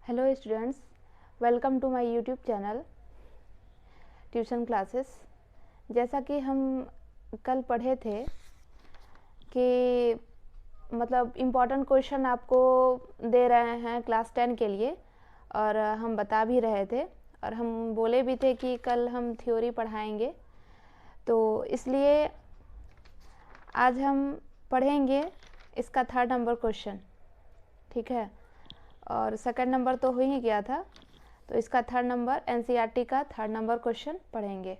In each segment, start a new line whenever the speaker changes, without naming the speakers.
Hello students, welcome to my YouTube channel tuition classes. जैसा कि हम कल पढ़े थे कि मतलब इम्पॉर्टेंट क्वेश्चन आपको दे रहे हैं क्लास 10 के लिए, और हम बता भी रहे थे और हम बोले भी थे कि कल हम थ्योरी पढ़ाएंगे। तो इसलिए आज हम पढ़ेंगे इसका 3rd नंबर क्वेश्चन, ठीक है। और 2nd नंबर तो हो ही गया था, तो इसका 3rd नंबर एनसीईआरटी का 3rd नंबर क्वेश्चन पढ़ेंगे।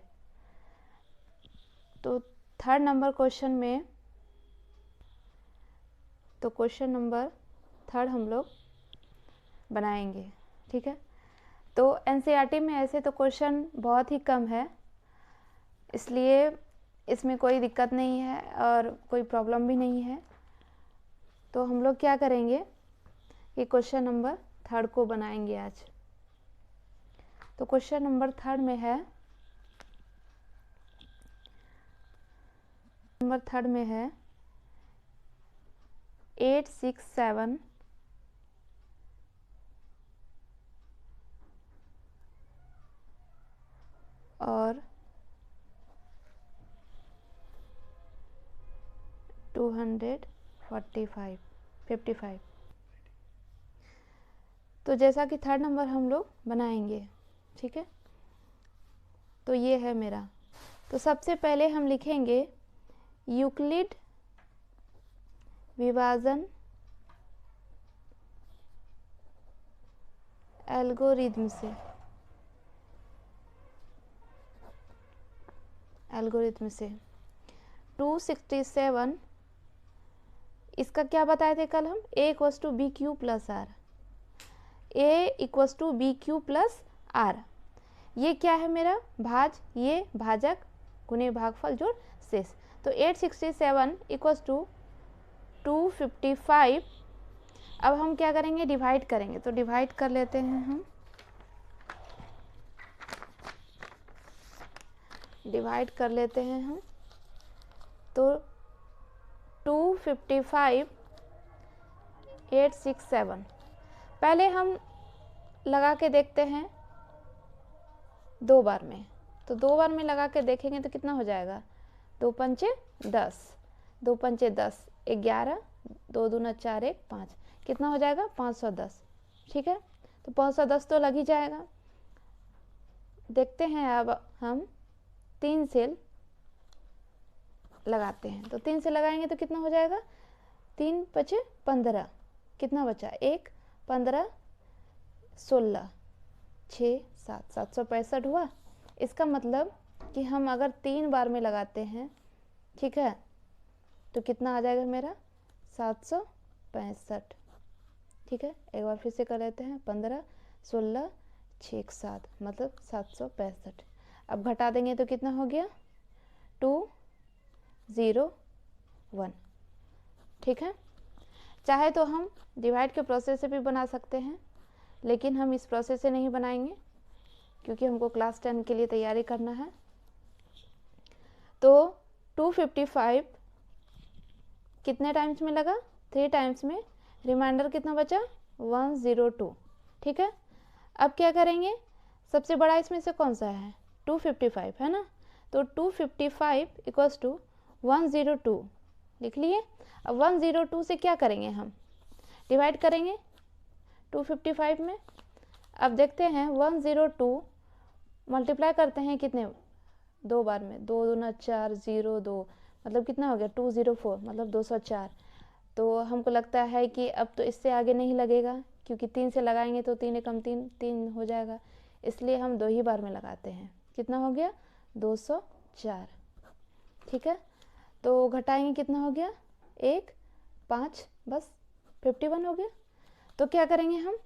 तो 3rd नंबर क्वेश्चन में तो क्वेश्चन नंबर 3rd हम लोग बनाएंगे, ठीक है। तो एनसीईआरटी में ऐसे तो क्वेश्चन बहुत ही कम है, इसलिए इसमें कोई दिक्कत नहीं है और कोई प्रॉब्लम भी नहीं है। तो हम लोग क्या करेंगे कि क्वेश्चन नंबर 3rd को बनाएंगे आज। तो क्वेश्चन नंबर 3rd में है, नंबर 3rd में है 8, 6, 7 और 255। तो जैसा कि 3rd नंबर हम लोग बनाएंगे, ठीक है। तो ये है मेरा। तो सबसे पहले हम लिखेंगे यूक्लिड विभाजन एल्गोरिथम से 267, इसका क्या बताए थे कल हम, a equals to b q plus r, a equals to b q plus r. ये क्या है मेरा भाज, ये भाजक गुणे भागफल जोड़ शेष। तो 867 इक्वल्स टू 255। अब हम क्या करेंगे, डिवाइड करेंगे। तो डिवाइड कर लेते हैं हम, डिवाइड कर लेते हैं हम। तो 255 867 पहले हम लगा के देखते हैं 2 बार में। तो 2 बार में लगा के देखेंगे तो कितना हो जाएगा, 2 पंचे 10, 2 पंचे 10, 11, 2 दूना 4, 1 5, कितना हो जाएगा 510, ठीक है। तो 510 तो लग ही जाएगा। देखते हैं अब हम 3 से लगाते हैं। तो 3 से लगाएंगे तो कितना हो जाएगा, 3 पचे 15, कितना बचा 1, 15, 16, 6, 7, 765 हुआ। इसका मतलब कि हम अगर 3 बार में लगाते हैं, ठीक है, तो कितना आ जाएगा मेरा 765, ठीक है। एक बार फिर से कर लेते हैं, 15, 16, 6, 7, मतलब 765। अब घटा देंगे तो कितना हो गया 201, ठीक है। चाहे तो हम डिवाइड के प्रोसेस से भी बना सकते हैं, लेकिन हम इस प्रोसेस से नहीं बनाएंगे क्योंकि हमको क्लास 10 के लिए तैयारी करना है। तो 255 कितने टाइम्स में लगा, 3 टाइम्स में। रिमाइंडर कितना बचा 102, ठीक है। अब क्या करेंगे, सबसे बड़ा इसमें से कौन सा है, 255 है ना। तो 255 इक्वल्स टू 102 लिख लिए। अब 102 से क्या करेंगे, हम डिवाइड करेंगे 255 में। अब देखते हैं 102 मल्टीप्लाई करते हैं कितने, 2 बार में, 2 दूना 4, 0 2, मतलब कितना हो गया 204, मतलब 204। तो हमको लगता है कि अब तो इससे आगे नहीं लगेगा, क्योंकि 3 से लगाएंगे तो 3 एकम 3, 3 हो जाएगा, इसलिए हम 2 ही बार में लगाते हैं। कितना हो गया 204, ठीक है। तो घटाएंगे कितना हो गया 1, 5, बस 51 हो गया। तो क्या करेंगे हम,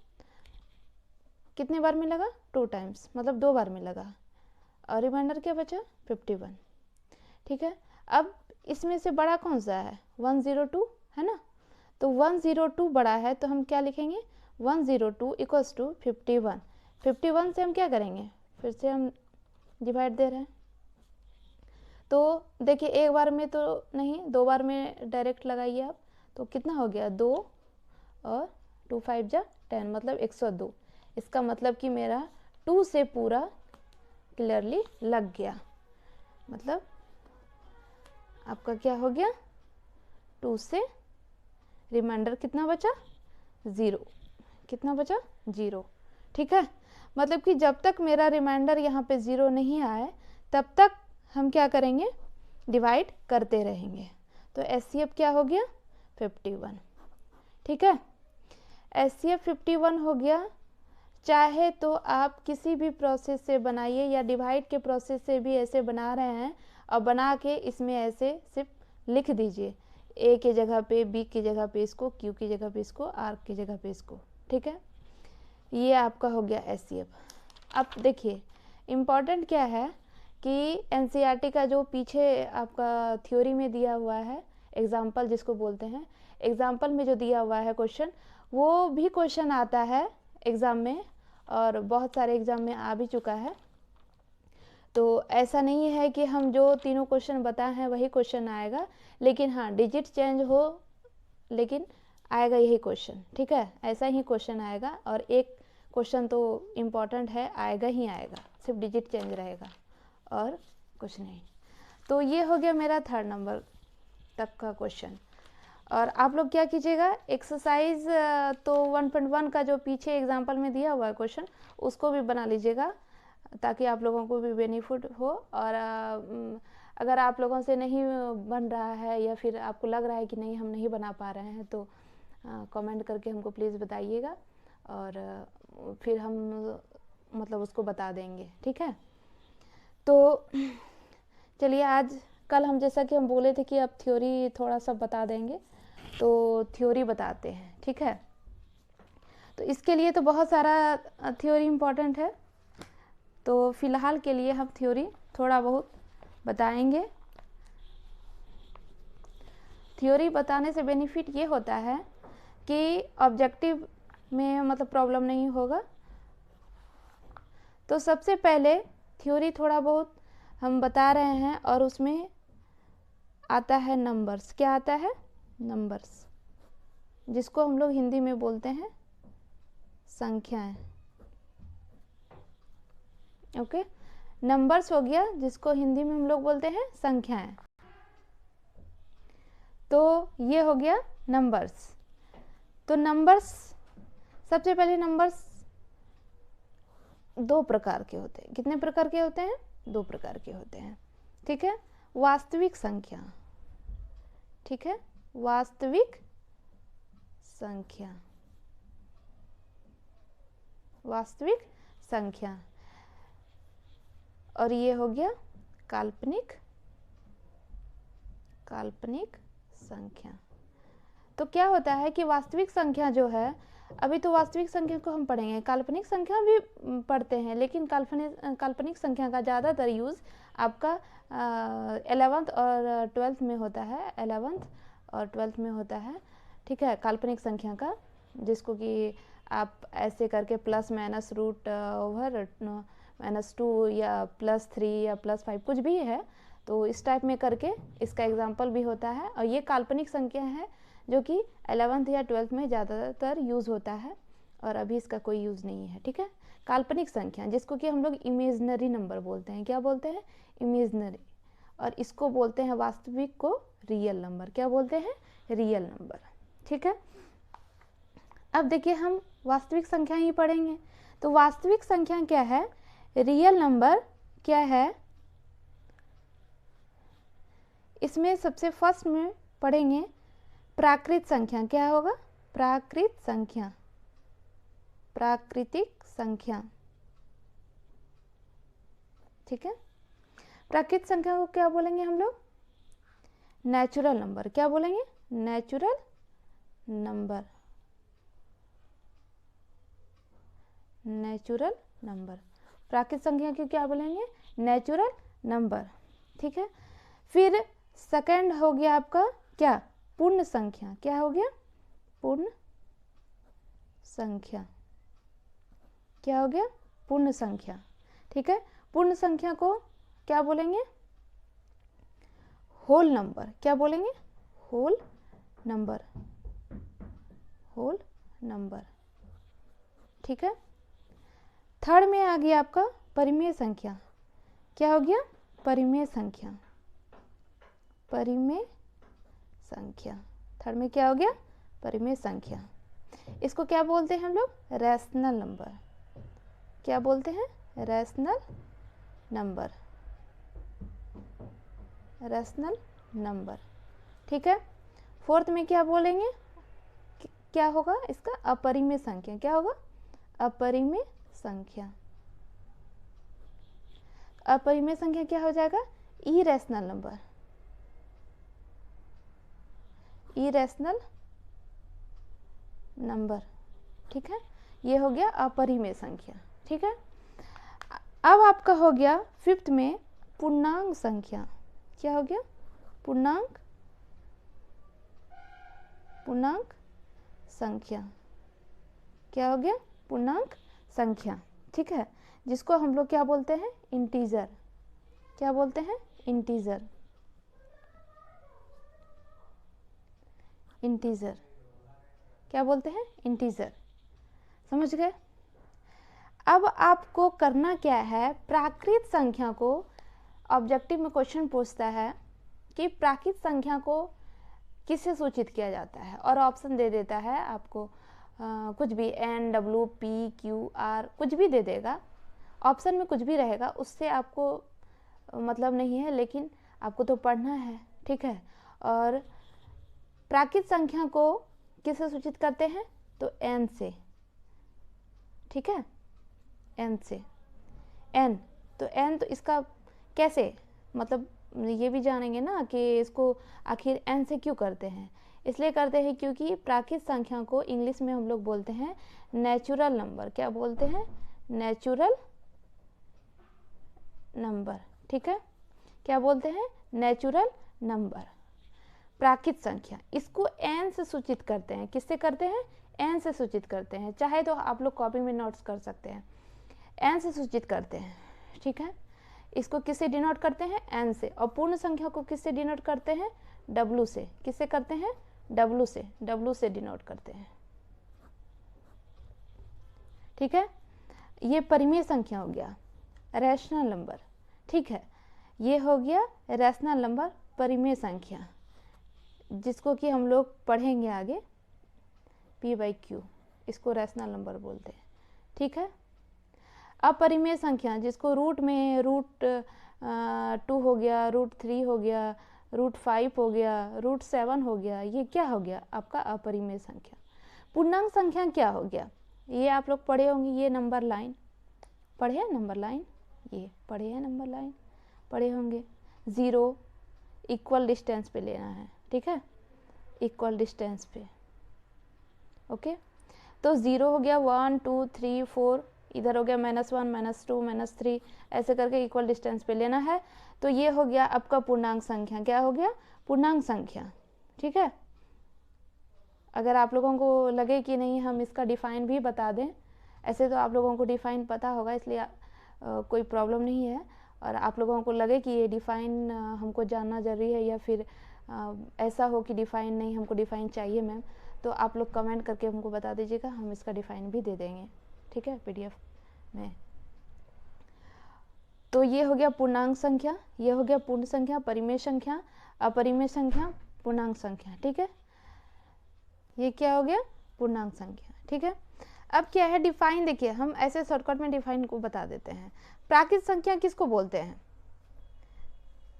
कितने बार में लगा 2 टाइम्स, मतलब 2 बार में लगा, और रिमाइंडर क्या बचा 51, ठीक है। अब इसमें से बड़ा कौन सा है, 102 है ना। तो 102 बड़ा है, तो हम क्या लिखेंगे 102 इक्वल्स टू 51। 51 से हम क्या करेंगे, फिर से हम डिवाइड दे रहे हैं। तो देखिए एक बार में तो नहीं, 2 बार में डायरेक्ट लगाइए आप। तो कितना हो गया 2 और 2 5 जा 10, मतलब 102। इसका मतलब कि मेरा 2 से पूरा क्लियरली लग गया। मतलब आपका क्या हो गया, 2 से रिमाइंडर कितना बचा, 0। कितना बचा, 0। ठीक है, मतलब कि जब तक मेरा रिमाइंडर यहाँ पे 0 नहीं आए तब तक हम क्या करेंगे, डिवाइड करते रहेंगे। तो HCF क्या हो गया, 51। ठीक है, HCF 51 हो गया। चाहे तो आप किसी भी प्रोसेस से बनाइए या डिवाइड के प्रोसेस से भी ऐसे बना रहे हैं और बना के इसमें ऐसे सिर्फ लिख दीजिए, A की जगह पे, B की जगह पे इसको, Q की जगह पे इसको, R की जगह पे इसको। ठीक है, ये आपका हो गया HCF। अब देखिए इम्पॉर्टेंट क्या है कि NCERT का जो पीछे आपका थ्योरी में दिया हुआ है, एग्जाम्पल जिसको बोलते हैं, एग्जाम्पल में जो दिया हुआ है क्वेश्चन, वो भी क्वेश्चन आता है एग्ज़ाम में और बहुत सारे एग्ज़ाम में आ भी चुका है। तो ऐसा नहीं है कि हम जो तीनों क्वेश्चन बताए हैं वही क्वेश्चन आएगा, लेकिन हाँ डिजिट चेंज हो लेकिन आएगा यही क्वेश्चन। ठीक है, ऐसा ही क्वेश्चन आएगा और एक क्वेश्चन तो इम्पॉर्टेंट है, आएगा ही आएगा, सिर्फ डिजिट चेंज रहेगा और कुछ नहीं। तो ये हो गया मेरा 3rd नंबर तक का क्वेश्चन। और आप लोग क्या कीजिएगा, एक्सरसाइज तो 1.1 का जो पीछे एग्जाम्पल में दिया हुआ है क्वेश्चन, उसको भी बना लीजिएगा ताकि आप लोगों को भी बेनिफिट हो। और अगर आप लोगों से नहीं बन रहा है या फिर आपको लग रहा है कि नहीं हम नहीं बना पा रहे हैं तो कमेंट करके हमको प्लीज़ बताइएगा और फिर हम मतलब उसको बता देंगे। ठीक है, तो चलिए आज कल हम जैसा कि हम बोले थे कि अब थ्योरी थोड़ा सा बता देंगे, तो थ्योरी बताते हैं। ठीक है, तो इसके लिए तो बहुत सारा थ्योरी इम्पोर्टेंट है, तो फिलहाल के लिए हम थ्योरी थोड़ा बहुत बताएंगे। थ्योरी बताने से बेनिफिट ये होता है कि ऑब्जेक्टिव में मतलब प्रॉब्लम नहीं होगा। तो सबसे पहले थ्योरी थोड़ा बहुत हम बता रहे हैं और उसमें आता है नंबर्स। क्या आता है, नंबर्स, जिसको हम लोग हिंदी में बोलते हैं संख्याएं। ओके, नंबर्स हो गया जिसको हिंदी में हम लोग बोलते हैं संख्याएं। तो ये हो गया नंबर्स। तो नंबर्स, सबसे पहले नंबर्स 2 प्रकार के होते हैं। कितने प्रकार के होते हैं, 2 प्रकार के होते हैं। ठीक है, वास्तविक संख्या। ठीक है, वास्तविक संख्या, वास्तविक संख्या। और ये हो गया काल्पनिक, काल्पनिक संख्या। तो क्या होता है कि वास्तविक संख्या जो है, अभी तो वास्तविक संख्या को हम पढ़ेंगे, काल्पनिक संख्या भी पढ़ते हैं, लेकिन काल्पनिक संख्या का ज़्यादातर यूज़ आपका 11th और 12th में होता है, 11th और 12th में होता है। ठीक है, काल्पनिक संख्या का, जिसको कि आप ऐसे करके प्लस माइनस रूट ओवर -2 या +3 या +5 कुछ भी है, तो इस टाइप में करके इसका एग्जाम्पल भी होता है। और ये काल्पनिक संख्या है जो कि 11th या 12th में ज़्यादातर यूज़ होता है और अभी इसका कोई यूज़ नहीं है। ठीक है, काल्पनिक संख्या जिसको कि हम लोग इमेजनरी नंबर बोलते हैं। क्या बोलते हैं, इमेजनरी। और इसको बोलते हैं वास्तविक को रियल नंबर। क्या बोलते हैं, रियल नंबर। ठीक है, अब देखिए हम वास्तविक संख्या ही पढ़ेंगे। तो वास्तविक संख्या क्या है, रियल नंबर क्या है, इसमें सबसे फर्स्ट में पढ़ेंगे प्राकृत संख्या। क्या होगा, प्राकृत संख्या, प्राकृतिक संख्या। ठीक है, प्राकृत संख्या को क्या बोलेंगे हम लोग, नेचुरल नंबर। क्या बोलेंगे, नेचुरल नंबर, नेचुरल नंबर। प्राकृत संख्या को क्या बोलेंगे, नेचुरल नंबर। ठीक है, फिर सेकंड हो गया आपका क्या, पूर्ण संख्या। क्या हो गया, पूर्ण संख्या। क्या हो गया, पूर्ण संख्या। ठीक है, पूर्ण संख्या को क्या बोलेंगे, होल नंबर। क्या बोलेंगे, होल नंबर, होल नंबर। ठीक है, थर्ड में आ गया आपका परिमेय संख्या। क्या हो गया? परिमेय संख्या। परिमेय संख्या थर्ड में क्या हो गया? परिमेय संख्या। इसको क्या बोलते हैं हम लोग? Rational number. क्या बोलते हैं? Rational number. रैशनल नंबर, ठीक है। फोर्थ में क्या बोलेंगे? क्या होगा इसका? अपरिमेय संख्या। क्या होगा? अपरिमेय संख्या। अपरिमेय संख्या क्या हो जाएगा? Irrational number. इरेशनल नंबर, ठीक है। ये हो गया अपरिमेय संख्या, ठीक है। अब आपका हो गया फिफ्थ में पूर्णांक संख्या। क्या हो गया? पूर्णांक संख्या। क्या हो गया? पूर्णांक संख्या, ठीक है, जिसको हम लोग क्या बोलते हैं? इंटीजर। क्या बोलते हैं? इंटीजर। इंटीजर क्या बोलते हैं? इंटीजर। समझ गए? अब आपको करना क्या है? प्राकृत संख्या को, ऑब्जेक्टिव में क्वेश्चन पूछता है कि प्राकृत संख्या को किससे सूचित किया जाता है, और ऑप्शन दे देता है आपको कुछ भी, एन, डब्ल्यू, पी, क्यू, आर, कुछ भी दे देगा। ऑप्शन में कुछ भी रहेगा, उससे आपको मतलब नहीं है, लेकिन आपको तो पढ़ना है, ठीक है। और प्राकृत संख्या को किससे सूचित करते हैं? तो एन से, ठीक है, एन से। एन तो एन तो इसका कैसे, मतलब ये भी जानेंगे ना कि इसको आखिर एन से क्यों करते हैं। इसलिए करते हैं क्योंकि प्राकृत संख्या को इंग्लिश में हम लोग बोलते हैं नेचुरल नंबर। क्या बोलते हैं? नेचुरल नंबर, ठीक है। क्या बोलते हैं? Natural number. प्राकृत संख्या, इसको एन से सूचित करते हैं। किससे करते हैं? एन से सूचित करते हैं। चाहे तो आप लोग कॉपी में नोट्स कर सकते हैं। एन से सूचित करते हैं, ठीक है। इसको किससे डिनोट करते हैं? एन से। और पूर्ण संख्या को किससे डिनोट करते हैं? डब्ल्यू से। किससे करते हैं? डब्ल्यू से। डब्ल्यू से डिनोट करते हैं, ठीक है। ये परिमेय संख्या हो गया, रैशनल नंबर, ठीक है। ये हो गया रैशनल नंबर, परिमेय संख्या, जिसको कि हम लोग पढ़ेंगे आगे, p/q, इसको रैशनल नंबर बोलते हैं, ठीक है। अपरिमेय संख्या, जिसको रूट में √2 हो गया, √3 हो गया, √5 हो गया, √7 हो गया, ये क्या हो गया? आपका अपरिमेय संख्या। पूर्णांक संख्या क्या हो गया? ये आप लोग पढ़े होंगे, ये नंबर लाइन पढ़े हैं, नंबर लाइन, ये पढ़े हैं, नंबर लाइन पढ़े होंगे। 0 इक्वल डिस्टेंस पे लेना है, ठीक है, इक्वल डिस्टेंस पे, ओके। तो 0 हो गया, 1 2 3 4, इधर हो गया -1 -2 -3, ऐसे करके इक्वल डिस्टेंस पे लेना है। तो ये हो गया आपका पूर्णांक संख्या। क्या हो गया? पूर्णांक संख्या, ठीक है। अगर आप लोगों को लगे कि नहीं हम इसका डिफाइन भी बता दें, ऐसे तो आप लोगों को डिफाइन पता होगा, इसलिए कोई प्रॉब्लम नहीं है। और आप लोगों को लगे कि ये डिफाइन हमको जानना ज़रूरी है, या फिर ऐसा हो कि डिफाइन नहीं, हमको डिफाइन चाहिए मैम, तो आप लोग कमेंट करके हमको बता दीजिएगा, हम इसका डिफाइन भी दे देंगे, ठीक है, PDF में। तो ये हो गया पूर्णांक संख्या, ये हो गया पूर्ण संख्या, परिमेय संख्या, अपरिमेय संख्या, पूर्णांक संख्या, ठीक है। ये क्या हो गया? पूर्णांक संख्या, ठीक है। अब क्या है डिफाइन, देखिए हम ऐसे शॉर्टकट में डिफाइन को बता देते हैं। प्राकृत संख्या किसको बोलते हैं?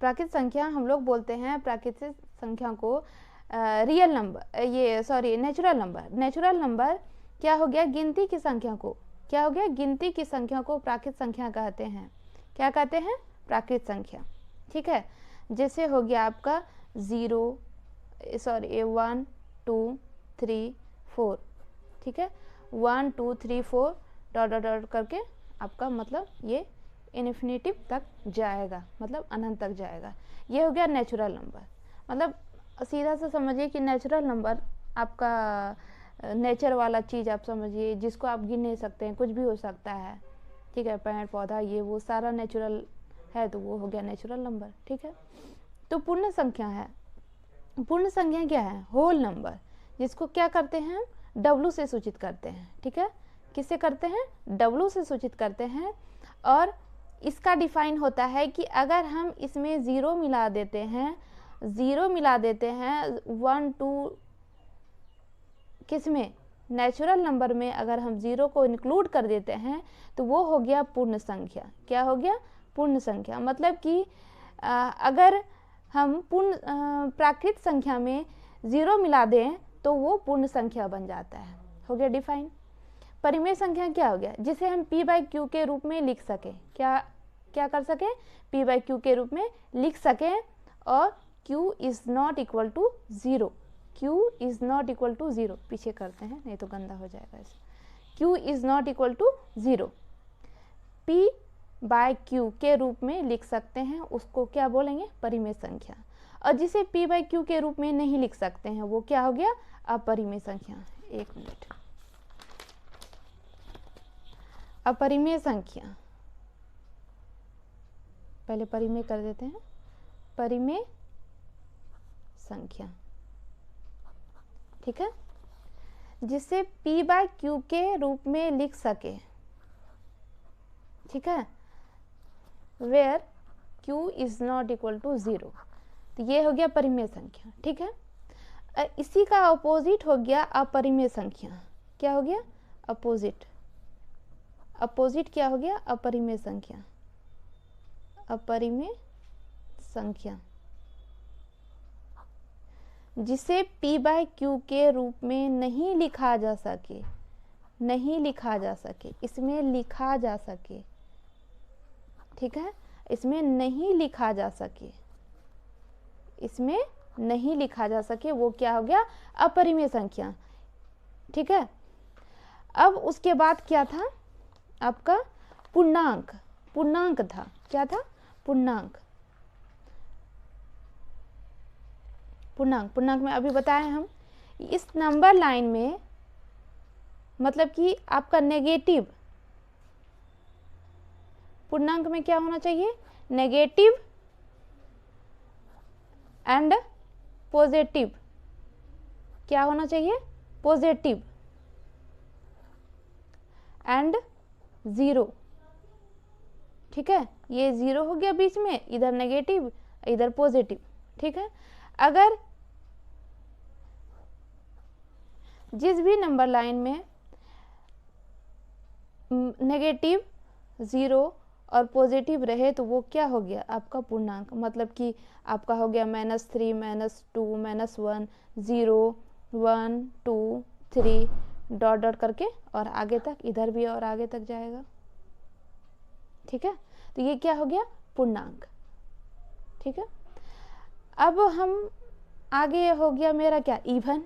प्राकृत संख्या हम लोग बोलते हैं प्राकृतिक संख्या को रियल नंबर, ये sorry natural number. Natural number क्या हो गया? गिनती की संख्या को, क्या हो गया? गिनती की संख्या को प्राकृत संख्या कहते हैं। क्या कहते हैं? प्राकृत संख्या, ठीक है। जैसे हो गया आपका 1 2 3 4, ठीक है, 1 2 3 4 डॉट डॉट डॉट करके आपका मतलब ये इन्फिनिटिव तक जाएगा, मतलब अनंत तक जाएगा। ये हो गया नेचुरल नंबर। मतलब सीधा से समझिए कि नेचुरल नंबर आपका नेचर वाला चीज़ आप समझिए, जिसको आप गिन नहीं सकते हैं, कुछ भी हो सकता है, ठीक है, पेड़ पौधा ये वो सारा नेचुरल है, तो वो हो गया नेचुरल नंबर, ठीक है। तो पूर्ण संख्या है, पूर्ण संख्या क्या है? होल नंबर, जिसको क्या करते हैं? W से सूचित करते हैं, ठीक है। किससे करते हैं, W से सूचित करते हैं। और इसका डिफाइन होता है कि अगर हम इसमें ज़ीरो मिला देते हैं, 1 2 किसमें, नेचुरल नंबर में अगर हम ज़ीरो को इंक्लूड कर देते हैं तो वो हो गया पूर्ण संख्या। क्या हो गया, पूर्ण संख्या। मतलब कि अगर हम पूर्ण प्राकृत संख्या में ज़ीरो मिला दें तो वो पूर्ण संख्या बन जाता है। हो गया डिफाइन। परिमेय संख्या क्या हो गया, जिसे हम p/q के रूप में लिख सकें। क्या कर सकें, p/q के रूप में लिख सकें। और q is not equal to zero, q is not equal to zero, पीछे करते हैं नहीं तो गंदा हो जाएगा ऐसे। q is not equal to zero, p/q के रूप में लिख सकते हैं, उसको क्या बोलेंगे, परिमेय संख्या। और जिसे p/q के रूप में नहीं लिख सकते हैं वो क्या हो गया, अपरिमेय संख्या। एक मिनट, अपरिमेय संख्या, पहले परिमेय कर देते हैं, परिमेय संख्या, ठीक है, जिसे p/q के रूप में लिख सके, ठीक है, where q is not equal to zero. तो ये हो गया परिमेय संख्या, ठीक है। इसी का अपोजिट हो गया अपरिमेय संख्या। क्या हो गया, अपोजिट, अपोजिट क्या हो गया, अपरिमेय संख्या, अपरिमेय संख्या, जिसे p/q के रूप में नहीं लिखा जा सके, नहीं लिखा जा सके, इसमें लिखा जा सके, ठीक है, इसमें नहीं लिखा जा सके, इसमें नहीं लिखा जा सके, वो क्या हो गया, अपरिमेय संख्या, ठीक है। अब उसके बाद क्या था आपका, पूर्णांक, पूर्णांक था, क्या था, पूर्णांक, पूर्णांक, पूर्णांक में अभी बताए हम, इस नंबर लाइन में मतलब कि आपका नेगेटिव, पूर्णांक में क्या होना चाहिए, नेगेटिव एंड पॉजिटिव, क्या होना चाहिए, पॉजिटिव एंड ज़ीरो, ठीक है, ये ज़ीरो हो गया बीच में, इधर नेगेटिव इधर पॉजिटिव, ठीक है। अगर जिस भी नंबर लाइन में नेगेटिव, ज़ीरो और पॉजिटिव रहे तो वो क्या हो गया, आपका पूर्णांक। मतलब कि आपका हो गया -3, -2, -1, 0, 1, 2, 3 डॉट डॉट करके और आगे तक, इधर भी और आगे तक जाएगा, ठीक है। तो ये क्या हो गया, पूर्णांक, ठीक है। अब हम आगे हो गया मेरा क्या, इवन।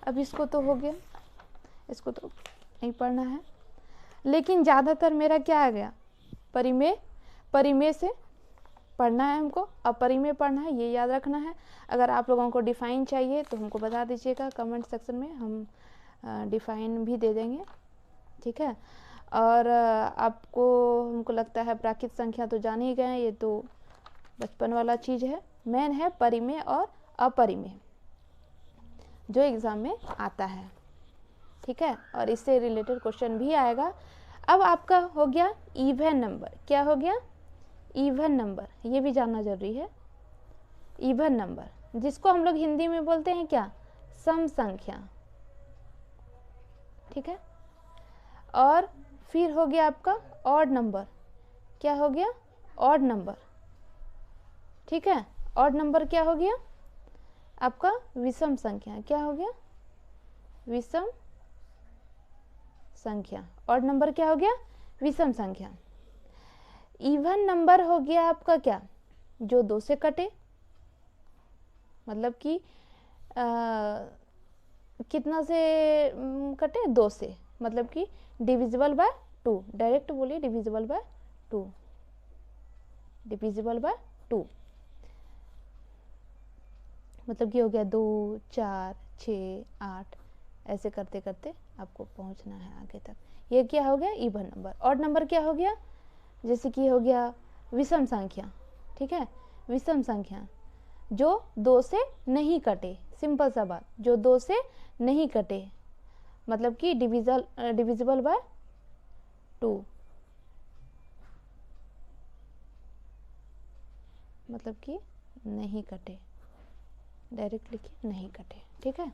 अब इसको तो हो गया, इसको तो नहीं पढ़ना है, लेकिन ज़्यादातर मेरा क्या आ गया, परिमेय, परिमेय से पढ़ना है हमको, अपरिमेय पढ़ना है, ये याद रखना है। अगर आप लोगों को डिफाइन चाहिए तो हमको बता दीजिएगा कमेंट सेक्शन में, हम डिफाइन भी दे देंगे, ठीक है। और आपको, हमको लगता है प्राकृत संख्या तो जान ही गए, ये तो बचपन वाला चीज़ है। मेन है परिमेय और अपरिमेय जो एग्ज़ाम में आता है, ठीक है, और इससे रिलेटेड क्वेश्चन भी आएगा। अब आपका हो गया इवन नंबर, क्या हो गया, इवन नंबर, ये भी जानना जरूरी है। इवन नंबर जिसको हम लोग हिंदी में बोलते हैं क्या, सम संख्या, ठीक है। और फिर हो गया आपका ऑड नंबर, क्या हो गया, ऑड नंबर, ठीक है। ऑड नंबर क्या हो गया आपका, विषम संख्या, क्या हो गया, विषम संख्या। ऑड नंबर क्या हो गया, विषम संख्या। इवन नंबर हो गया आपका क्या, जो 2 से कटे, मतलब कि कितना से कटे, 2 से, मतलब कि डिविजिबल बाय 2, डायरेक्ट बोलिए डिविजिबल बाय 2, डिविजिबल बाय 2, मतलब कि हो गया 2, 4, 6, 8, ऐसे करते करते आपको पहुंचना है आगे तक। ये क्या हो गया, इवन नंबर। ऑड नंबर क्या हो गया, जैसे कि हो गया विषम संख्या, ठीक है, विषम संख्या जो 2 से नहीं कटे, सिंपल सा बात, जो 2 से नहीं कटे। मतलब कि डिविजिबल बाय 2, मतलब कि नहीं कटे, डायरेक्ट लिखिए नहीं कटे। ठीक है,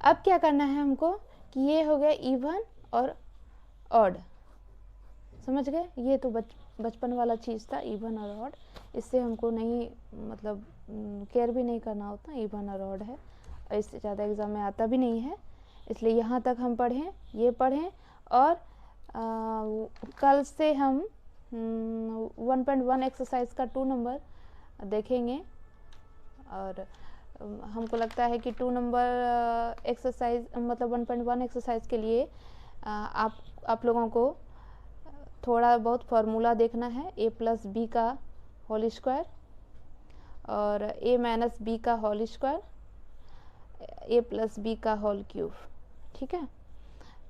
अब क्या करना है हमको कि ये हो गया इवन और ऑड, समझ गए। ये तो बचपन वाला चीज़ था, इवन और ऑड, इससे हमको नहीं मतलब केयर भी नहीं करना होता, इवन और ऑड है, इससे ज़्यादा एग्ज़ाम में आता भी नहीं है, इसलिए यहाँ तक हम पढ़ें, ये पढ़ें। और कल से हम 1.1 एक्सरसाइज का 2 नंबर देखेंगे, और हमको लगता है कि 2 नंबर एक्सरसाइज मतलब 1.1 एक्सरसाइज के लिए आप लोगों को थोड़ा बहुत फार्मूला देखना है, a प्लस बी का होल स्क्वायर और a माइनस बी का whole square, a plus b का होल क्यूब। ठीक है,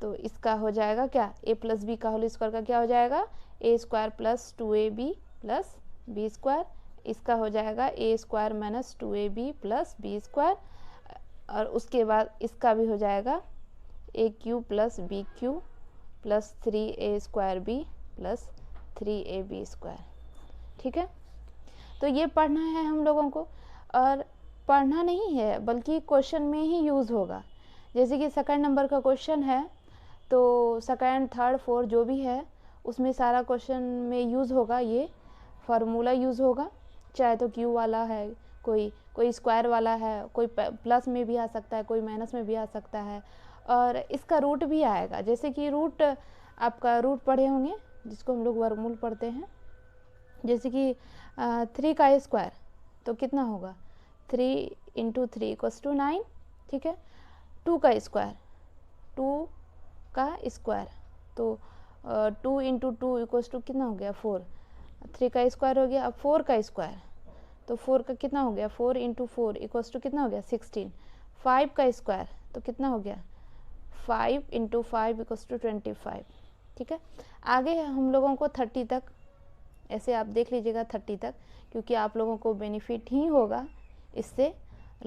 तो इसका हो जाएगा क्या, a प्लस बी का होल स्क्वायर का क्या हो जाएगा, a square plus 2ab plus b square, इसका हो जाएगा a square minus 2ab plus b square, और उसके बाद इसका भी हो जाएगा a cube plus b cube plus 3a square b plus 3ab square. ठीक है, तो ये पढ़ना है हम लोगों को, और पढ़ना नहीं है बल्कि क्वेश्चन में ही यूज़ होगा। जैसे कि सेकंड नंबर का क्वेश्चन है, तो सेकंड थर्ड फोर्थ जो भी है उसमें सारा क्वेश्चन में यूज़ होगा, ये फार्मूला यूज़ होगा, चाहे तो क्यू वाला है, कोई स्क्वायर वाला है, कोई प्लस में भी आ सकता है, कोई माइनस में भी आ सकता है, और इसका रूट भी आएगा। जैसे कि रूट आपका रूट पढ़े होंगे, जिसको हम लोग वर्गमूल पढ़ते हैं, जैसे कि 3 का स्क्वायर तो कितना होगा, 3 × 3 = 9। ठीक है, 2 का स्क्वायर, 2 का स्क्वायर तो 2 × 2 = कितना हो गया, 4, 3 का स्क्वायर हो गया। अब 4 का स्क्वायर तो 4 का कितना हो गया, 4 × 4 = कितना हो गया, 16। 5 का स्क्वायर तो कितना हो गया, 5 × 5 = 25। ठीक है, आगे हम लोगों को 30 तक, ऐसे आप देख लीजिएगा 30 तक, क्योंकि आप लोगों को बेनिफिट ही होगा, इससे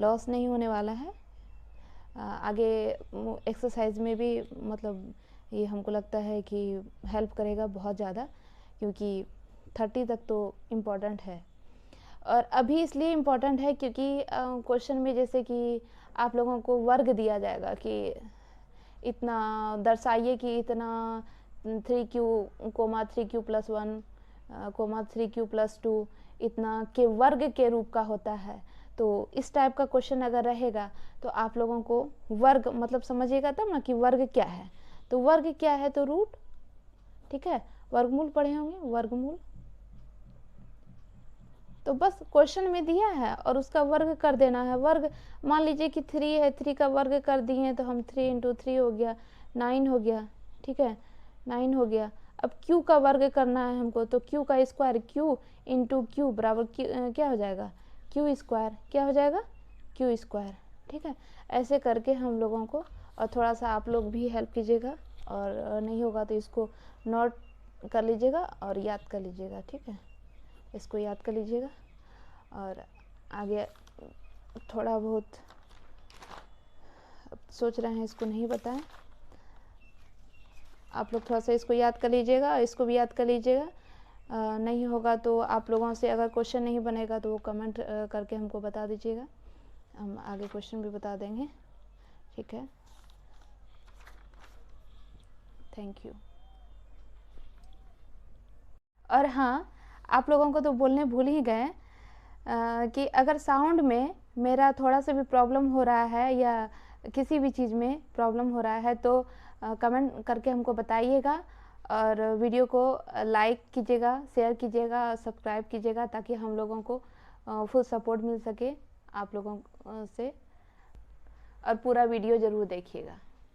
लॉस नहीं होने वाला है। आगे एक्सरसाइज में भी मतलब ये हमको लगता है कि हेल्प करेगा बहुत ज़्यादा, क्योंकि 30 तक तो इम्पॉर्टेंट है। और अभी इसलिए इम्पॉर्टेंट है क्योंकि क्वेश्चन में जैसे कि आप लोगों को वर्ग दिया जाएगा कि इतना दर्शाइए कि इतना 3q, 3q + 1, 3q + 2 इतना के वर्ग के रूप का होता है। तो इस टाइप का क्वेश्चन अगर रहेगा तो आप लोगों को वर्ग मतलब समझिएगा तब ना कि वर्ग क्या है। तो वर्ग क्या है, तो रूट। ठीक है, वर्गमूल पढ़े होंगे, वर्गमूल तो बस क्वेश्चन में दिया है और उसका वर्ग कर देना है। वर्ग मान लीजिए कि 3 है, 3 का वर्ग कर दिए तो हम 3 × 3 हो गया, 9 हो गया। ठीक है, 9 हो गया। अब q का वर्ग करना है हमको, तो q का स्क्वायर, q × q बराबर क्या हो जाएगा, q स्क्वायर, क्या हो जाएगा, q स्क्वायर। ठीक है, ऐसे करके हम लोगों को, और थोड़ा सा आप लोग भी हेल्प कीजिएगा, और नहीं होगा तो इसको नोट कर लीजिएगा और याद कर लीजिएगा। ठीक है, इसको याद कर लीजिएगा, और आगे थोड़ा बहुत सोच रहे हैं इसको नहीं बताएं, आप लोग थोड़ा सा इसको याद कर लीजिएगा, इसको भी याद कर लीजिएगा। नहीं होगा तो आप लोगों से अगर क्वेश्चन नहीं बनेगा तो वो कमेंट करके हमको बता दीजिएगा, हम आगे क्वेश्चन भी बता देंगे। ठीक है, थैंक यू। और हाँ, आप लोगों को तो बोलने भूल ही गए कि अगर साउंड में मेरा थोड़ा सा भी प्रॉब्लम हो रहा है या किसी भी चीज़ में प्रॉब्लम हो रहा है तो कमेंट करके हमको बताइएगा, और वीडियो को लाइक कीजिएगा, शेयर कीजिएगा, सब्सक्राइब कीजिएगा, ताकि हम लोगों को फुल सपोर्ट मिल सके आप लोगों से, और पूरा वीडियो ज़रूर देखिएगा।